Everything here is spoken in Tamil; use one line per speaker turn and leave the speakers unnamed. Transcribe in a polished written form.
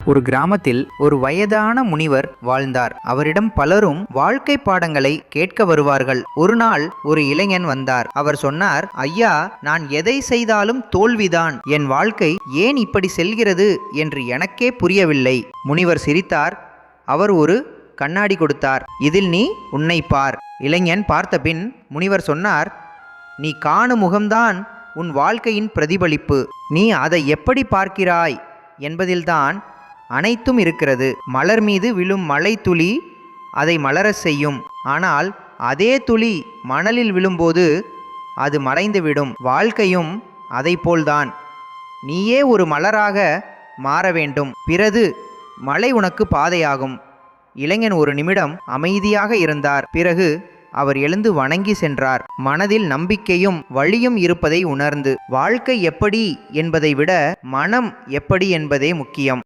ஒரு கிராமத்தில் ஒரு வயதான முனிவர் வாழ்ந்தார். அவரிடம் பலரும் வாழ்க்கை பாடங்களை கேட்க வருவார்கள். ஒரு நாள் ஒரு இளைஞன் வந்தார். அவர் சொன்னார், ஐயா, நான் எதை செய்தாலும் தோல்விதான். என் வாழ்க்கை ஏன் இப்படி செல்கிறது என்று எனக்கே புரியவில்லை. முனிவர் சிரித்தார். அவர் ஒரு கண்ணாடி கொடுத்தார். இதில் நீ உன்னை பார். இளைஞன் பார்த்தபின் முனிவர் சொன்னார், நீ காணும் முகம்தான் உன் வாழ்க்கையின் பிரதிபலிப்பு. நீ அதை எப்படி பார்க்கிறாய் என்பதில்தான் அனைத்தும் இருக்கிறது. மலர் மீது விழும் மழை துளி அதை மலரச் செய்யும். ஆனால் அதே துளி மணலில் விழும்போது அது மறைந்துவிடும். வாழ்க்கையும் அதைப்போல்தான். நீயே ஒரு மலராக மாற வேண்டும். பிறகு மழை உனக்கு பாதையாகும். இளைஞன் ஒரு நிமிடம் அமைதியாக இருந்தார். பிறகு அவர் எழுந்து வணங்கி சென்றார். மனதில் நம்பிக்கையும் வழியும் இருப்பதை உணர்ந்து. வாழ்க்கை எப்படி என்பதை விட மனம் எப்படி என்பதே முக்கியம்.